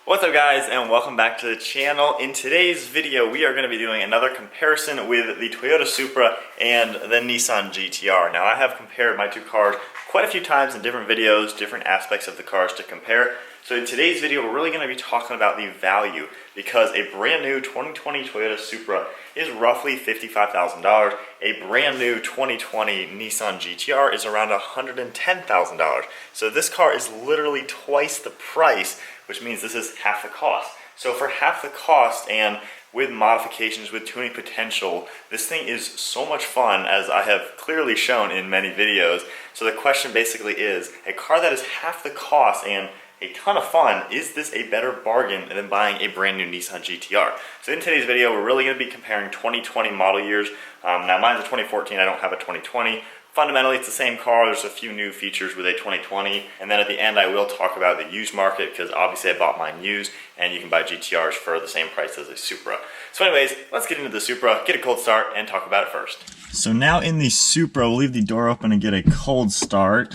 What's up guys, and welcome back to the channel. In today's video we are going to be doing another comparison with the Toyota Supra and the Nissan GTR. Now I have compared my two cars quite a few times in different videos, different aspects of the cars to compare. So in today's video we're really going to be talking about the value, because a brand new 2020 Toyota Supra is roughly $55,000. A brand new 2020 Nissan GTR is around $110,000. So this car is literally twice the price, which means this is half the cost. So for half the cost and with modifications, with tuning potential, this thing is so much fun, as I have clearly shown in many videos. So the question basically is, a car that is half the cost and a ton of fun, is this a better bargain than buying a brand new Nissan GTR? So in today's video we're really going to be comparing 2020 model years. Now mine's a 2014, I don't have a 2020. Fundamentally, it's the same car. There's a few new features with a 2020. And then at the end, I will talk about the used market, because obviously I bought mine used, and you can buy GTRs for the same price as a Supra. So anyways, let's get into the Supra, get a cold start, and talk about it first. So now in the Supra, we'll leave the door open and get a cold start.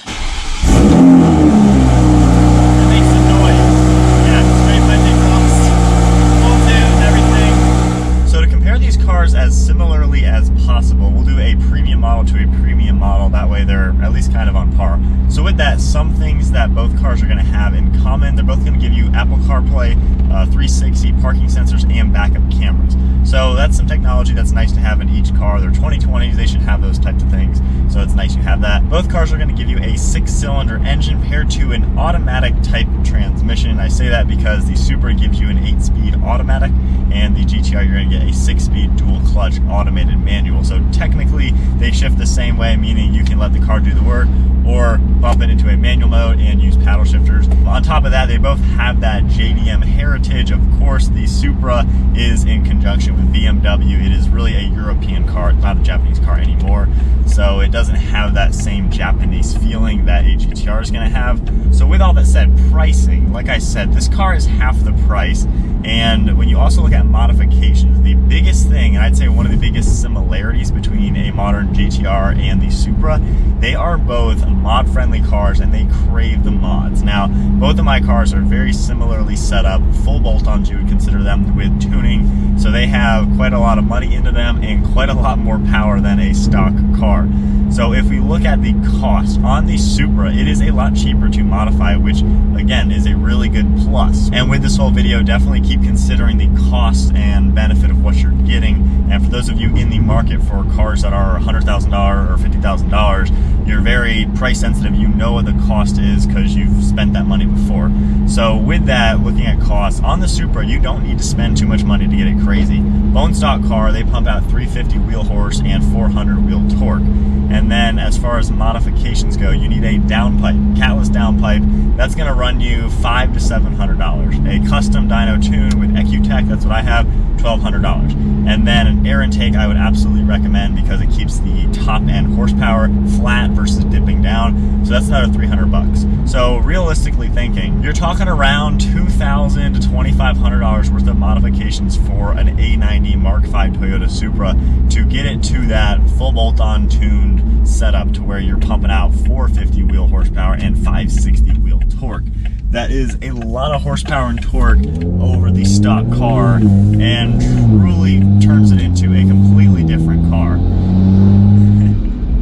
As similarly as possible. We'll do a premium model to a premium model, that way they're at least kind of on par. So with that, some things that both cars are going to have in common: they're both going to give you Apple CarPlay, 360 parking sensors, and backup cameras. So that's some technology that's nice to have in each car. They're 2020s, they should have those types of things, so it's nice you have that. Both cars are going to give you a 6-cylinder engine paired to an automatic type transmission. I say that because the Supra gives you an 8-speed automatic, and the GTR you're going to get a 6-speed dual clutch automated manual. So technically they shift the same way, meaning you can let the car do the work or bump it into a manual mode and use paddle shifters. On top of that, they both have that JDM heritage. Of course, the Supra is in conjunction with BMW. It is really a European car, it's not a Japanese car anymore. So it doesn't have that same Japanese feeling that a GTR is going to have. So with all that said, pricing, like I said, this car is half the price. And when you also look at modifications, the biggest thing, and I'd say one of the biggest similarities between a modern GTR and the Supra, they are both mod-friendly cars and they crave the mods. Now, both of my cars are very similarly set up, full bolt-ons you would consider them, with tuning. So they have quite a lot of money into them and quite a lot more power than a stock car. So if we look at the cost on the Supra, it is a lot cheaper to modify, which again is a really good plus. And with this whole video, definitely keep considering the cost and benefit of what you're getting. And for those of you in the market for cars that are $100,000 or $50,000, you're very price sensitive. You know what the cost is because you've spent that money before. So with that, looking at costs on the Supra, you don't need to spend too much money to get it crazy. Bone stock car, they pump out 350 wheel horse and 400 wheel torque. And then as far as modifications go, you need a downpipe, catless downpipe. That's going to run you $500 to $700. A custom dyno tune with EcuTech, that's what I have, $1,200. And then an air intake I would absolutely recommend, because it keeps the top end horsepower flat versus dipping down. So that's another $300. So realistically thinking, you're talking around $2,000 to $2,500 worth of modifications for an A90 Mark V Toyota Supra to get it to that full bolt-on tuned setup to where you're pumping out 450 wheel horsepower and 560 wheel torque. That is a lot of horsepower and torque over the stock car, and truly turns it into a completely different car.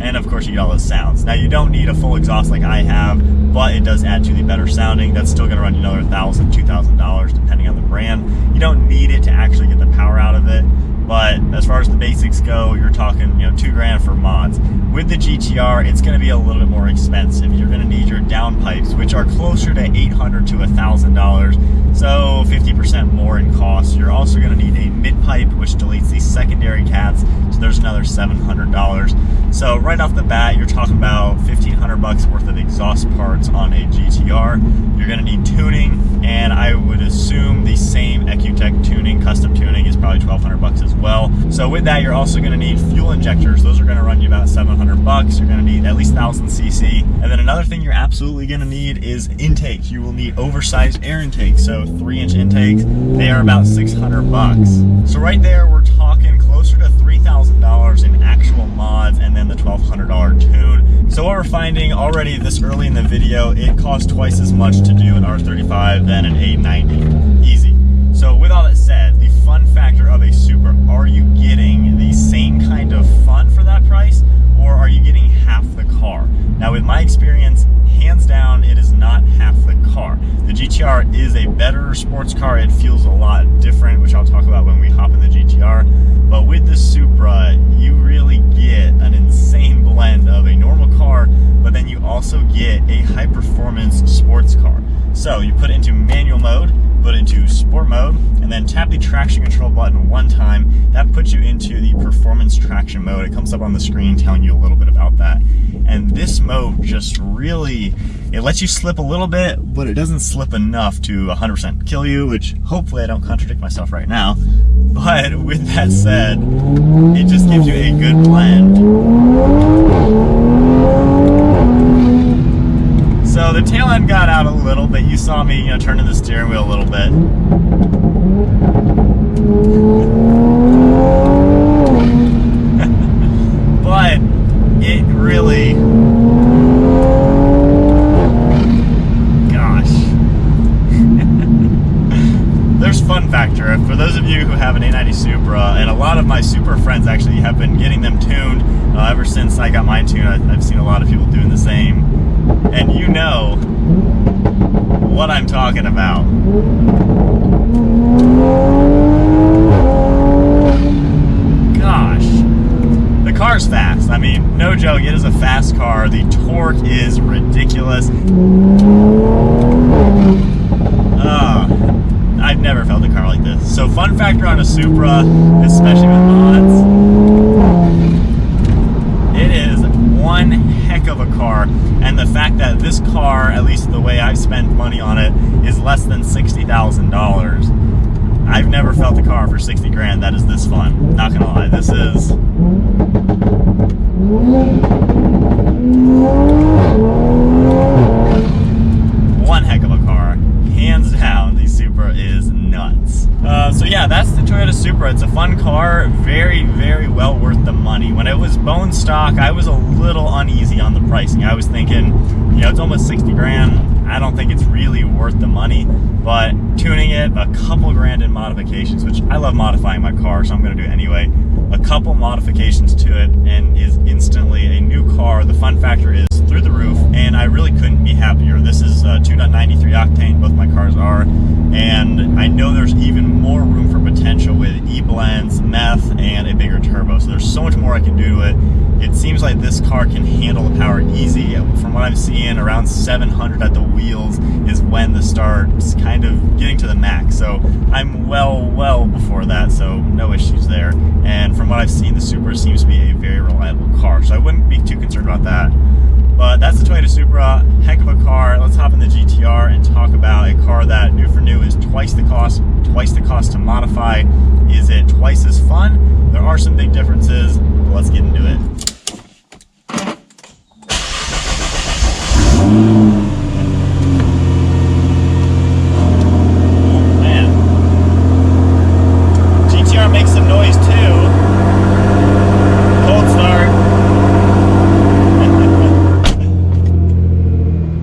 And of course you get all those sounds. Now you don't need a full exhaust like I have, but it does add to the better sounding. That's still going to run you another $1,000, $2,000 depending on the brand. You don't need it to actually get the power out of it. But as far as the basics go, you're talking, $2,000 for mods. With the GTR, it's going to be a little bit more expensive. You're going to need your downpipes, which are closer to $800 to $1,000, so 50% more in cost. You're also going to need a mid-pipe, which deletes the secondary cats, so there's another $700. So right off the bat, you're talking about $1,500 worth of exhaust parts on a GTR. You're going to need tuning, and I would assume the same EcuTech tuning, custom tuning, is probably $1,200 as well. So with that, you're also going to need fuel injectors. Those are going to run you about $700. You're going to need at least 1,000 cc. And then another thing you're absolutely going to need is intake. You will need oversized air intakes, so 3-inch intakes. They are about $600. So right there, we're talking closer to $3,000 $3,000 in actual mods and then the $1,200 tune. So what we're finding already this early in the video, it costs twice as much to do an R35 than an A90. Easy. So with all that said, the fun factor of a Supra, are you getting the same kind of fun for that price, or are you getting half the car? Now with my experience, hands down, it is not half the car. The GTR is a better sports car. It feels a lot different, which I'll talk about when we hop in the GTR. But with the Supra, you really get an insane blend of a normal car, but then you also get a high-performance sports car. So you put it into manual mode, put it into sport mode, and then tap the traction control button one time. That puts you into the performance traction mode. It comes up on the screen telling you a little bit about that. And this mode just really, it lets you slip a little bit, but it doesn't slip enough to 100% kill you, which hopefully I don't contradict myself right now. But with that said, it just gives you a good blend. So the tail end got out a little bit. You saw me, turning the steering wheel a little bit. But it really, gosh. There's fun factor. For those of you who have an A90 Supra, and a lot of my Supra friends actually have been getting them tuned ever since I got mine tuned. I've seen a lot of people doing the same. And you know what I'm talking about. Gosh, the car's fast. I mean, no joke, it is a fast car. The torque is ridiculous. I've never felt a car like this. So fun factor on a Supra, especially with mods, it is one heck of a car. And the fact that this car, at least the way I've spent money on it, is less than $60,000. I've never felt a car for 60 grand that is this fun. Not gonna lie, this is one heck of a car. Hands down, the Supra is nuts. So yeah, that's the Toyota Supra. It's a fun car, very, very well worth the money. When it was bone stock, I was a little uneasy on the pricing. I was thinking, it's almost 60 grand. I don't think it's really worth the money, but tuning it, a couple grand in modifications, which I love modifying my car, so I'm gonna do it anyway. A couple modifications to it and is instantly a new car. The fun factor is through the roof, and I really couldn't be happier. This is 2.93 octane, both my cars are, and I know there's even more room for potential with E-blends, meth, and a bigger turbo. So there's so much more I can do to it. It seems like this car can handle the power easy. From what I'm seeing, around 700 at the wheels is when the start's kind of getting to the max. So I'm well before that, so no issues there. And from what I've seen, the Supra seems to be a very reliable car, so I wouldn't be too concerned about that. But that's the Toyota Supra, heck of a car. Let's hop in the GTR and talk about a car that, new for new, is twice the cost to modify. Is it twice as fun? There are some big differences, but let's get into it. Man. GTR makes some noise too. Cold start.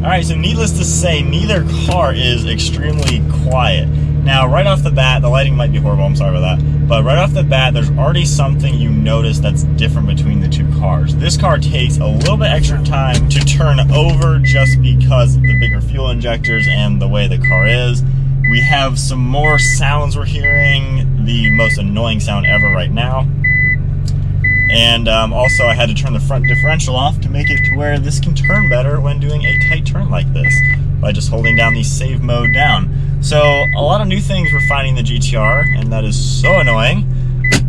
Alright, so needless to say, neither car is extremely quiet. Now, right off the bat, the lighting might be horrible, I'm sorry about that, but right off the bat, there's already something you notice that's different between the two cars. This car takes a little bit extra time to turn over just because of the bigger fuel injectors and the way the car is. We have some more sounds we're hearing, the most annoying sound ever right now. And also I had to turn the front differential off to make it to where this can turn better when doing a tight turn like this, by just holding down the save mode down. So a lot of new things we're finding in the GTR, and that is so annoying.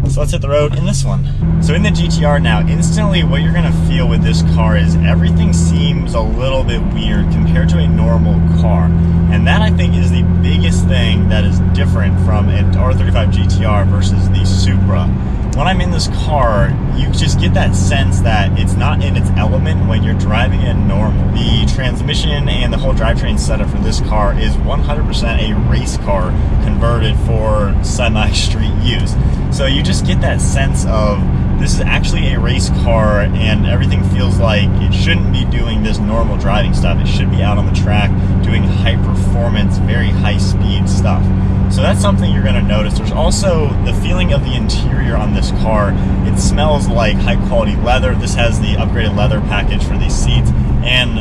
So let's hit the road in this one. So in the GTR now, instantly what you're gonna feel with this car is everything seems a little bit weird compared to a normal car. And that, I think, is the biggest thing that is different from an R35 GTR versus the Supra. when I'm in this car, you just get that sense that it's not in its element when you're driving it normal. The transmission and the whole drivetrain setup for this car is 100% a race car converted for semi-street use. So you just get that sense of this is actually a race car, and everything feels like it shouldn't be doing this normal driving stuff. It should be out on the track doing high performance, very high speed stuff. So that's something you're going to notice. There's also the feeling of the interior on this car. It smells like high quality leather. This has the upgraded leather package for these seats. And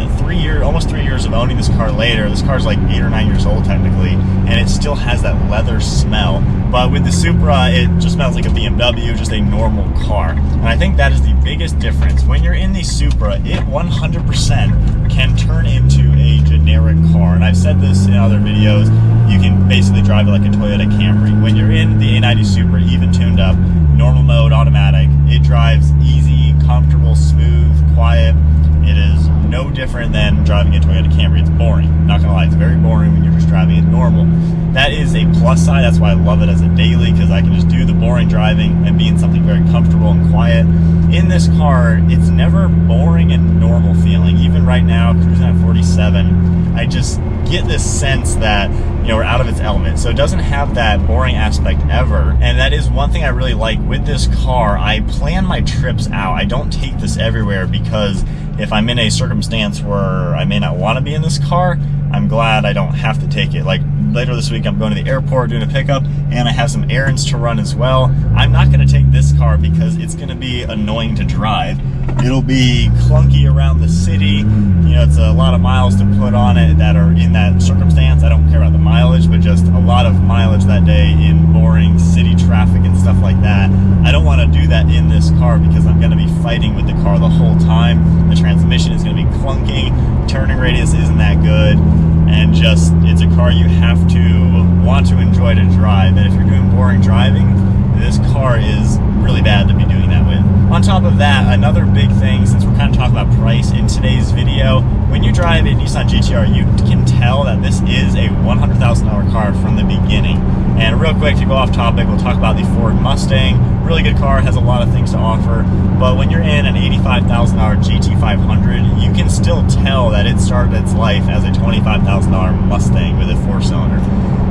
almost 3 years of owning this car later, this car's like 8 or 9 years old technically, and it still has that leather smell. But with the Supra, it just smells like a BMW, just a normal car. And I think that is the biggest difference. When you're in the Supra, it 100% can turn into a generic car. And I've said this in other videos, you can basically drive it like a Toyota Camry. When you're in the A90 Supra, even tuned up, normal mode, automatic, it drives easy, comfortable, smooth, quiet. It is no different than driving a Toyota Camry. It's boring. Not gonna lie, it's very boring when you're just driving it normal. That is a plus side. That's why I love it as a daily, because I can just do the boring driving and be in something very comfortable and quiet. In this car, it's never boring and normal feeling. Even right now, cruising at 47, I just get this sense that, you know, we're out of its element. So it doesn't have that boring aspect ever. And that is one thing I really like with this car. I plan my trips out. I don't take this everywhere, because if I'm in a circumstance where I may not want to be in this car, I'm glad I don't have to take it. Like later this week, I'm going to the airport doing a pickup, and I have some errands to run as well. I'm not going to take this car because it's going to be annoying to drive. It'll be clunky around the city. You know, it's a lot of miles to put on it that are in that circumstance. I don't care about the mileage, but just a lot of mileage that day in boring city traffic and stuff like that. I don't want to do that in this car, because I'm going to be fighting with the car the whole time. The transmission is going to be clunky. Turning radius isn't that good. And just, it's a car you have to want to enjoy to drive. And if you're doing boring driving, this car is really bad to be doing that with. On top of that, another big thing, since we're kind of talking about price in today's video, when you drive a Nissan GTR, you can tell that this is a $100,000 car from the beginning. And real quick, to go off topic, we'll talk about the Ford Mustang. Really good car, has a lot of things to offer. But when you're in an $85,000 GT500, you can still tell that it started its life as a $25,000 Mustang with a 4-cylinder.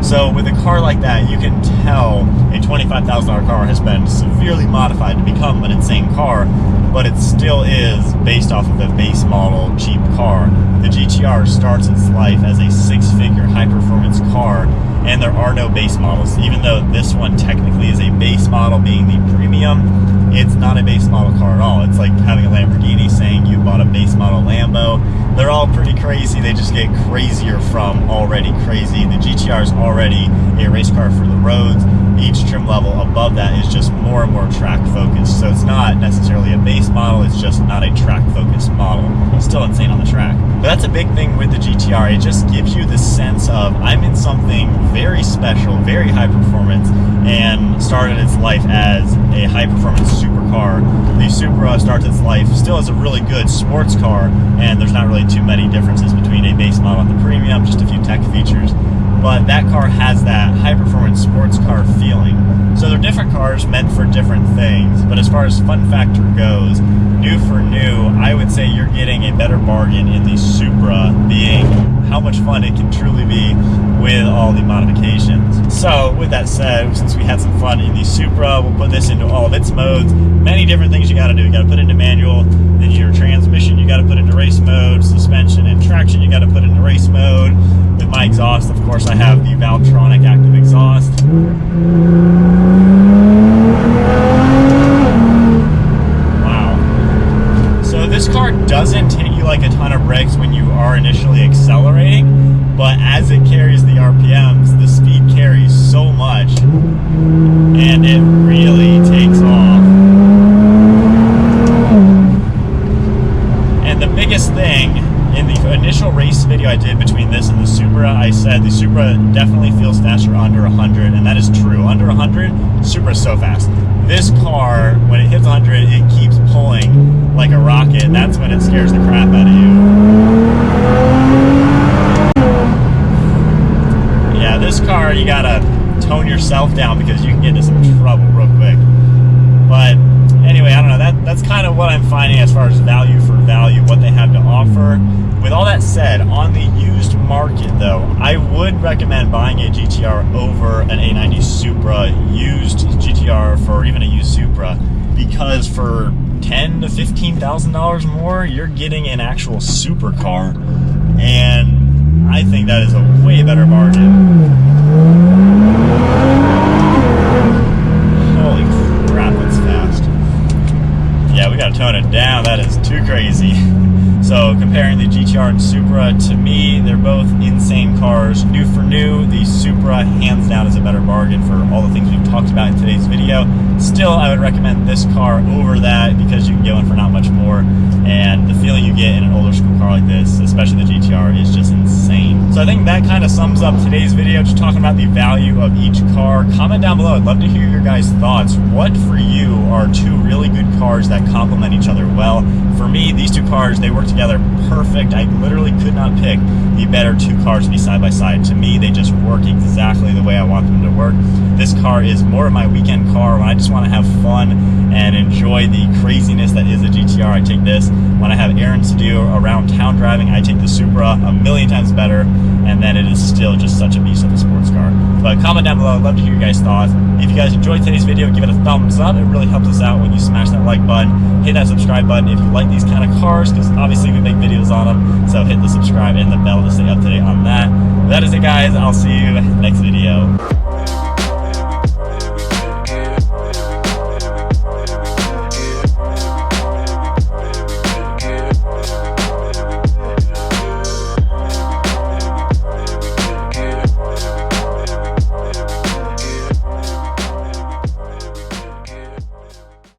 So with a car like that, you can tell a $25,000 car has been severely modified to become an insane car, but it still is based off of a base model cheap car. The GTR starts its life as a 6-figure high-performance car, and there are no base models. Even though this one technically is a base model, being the premium, it's not a base model car at all. It's like having a Lamborghini saying you bought a base model Lambo. They're all pretty crazy. They just get crazier from already crazy. The GTR is already a race car for the roads. Each trim level above that is just more and more track focused. So it's not necessarily a base model, it's just not a track focused model. It's still insane on the track. But that's a big thing with the GTR. It just gives you this sense of, I'm in something very special, very high performance, and started its life as a high performance supercar. The Supra starts its life still as a really good sports car, and there's not really too many differences between a base model and the premium, just a few tech features. But that car has that high-performance sports car feeling. So they're different cars meant for different things. But as far as fun factor goes, new for new, I would say you're getting a better bargain in the Supra, being how much fun it can truly be with all the modifications. So with that said, since we had some fun in the Supra, we'll put this into all of its modes. Many different things you gotta do. You gotta put it into manual, then your transmission you gotta put into race mode, suspension and traction you gotta put into race mode. With my exhaust, of course, I have the Valvetronic active exhaust. Wow. So this car doesn't take you like a ton of brakes when you are initially accelerating, but as it carries the RPMs, the speed carries so much, and it really takes off. And the biggest thing, in the initial race video I did between this and the Supra, I said the Supra definitely feels faster under 100, and that is true. Under 100, Supra is so fast. This car, when it hits 100, it keeps pulling like a rocket. That's when it scares the crap out of you. Yeah, this car, you gotta tone yourself down because you can get into some trouble real quick. But anyway, I don't know, that's kind of what I'm finding as far as value for value, what they have to offer. With all that said, on the used market though, I would recommend buying a GTR over an A90 Supra, used GTR for even a used Supra, because for $10,000 to $15,000 more, you're getting an actual supercar, and I think that is a way better bargain. Holy crap, that's fast. Yeah, we gotta tone it down, that is too crazy. So comparing the GTR and Supra, to me, they're both insane cars. New for new, the Supra hands down is a better bargain for all the things we've talked about in today's video. Still, I would recommend this car over that because you can get one for not much more. And the feeling you get in an older school car like this, especially the GTR, is just insane. So I think that kind of sums up today's video, just talking about the value of each car. Comment down below, I'd love to hear your guys' thoughts. What for you are two really good cars that complement each other well? For me, these two cars, they work together perfect. I literally could not pick the better two cars to be side by side. To me, they just work exactly the way I want them to work. This car is more of my weekend car when I just want to have fun and enjoy the craziness that is a GTR. I take this. When I have errands to do around town driving, I take the Supra, a million times better, and then it is still just such a beast of a sports car. But comment down below, I'd love to hear your guys' thoughts. If you guys enjoyed today's video, give it a thumbs up. It really helps us out when you smash that like button. Hit that subscribe button if you like these kind of cars, because obviously we make videos on them. So hit the subscribe and the bell to stay up to date on that. But that is it, guys. I'll see you next video.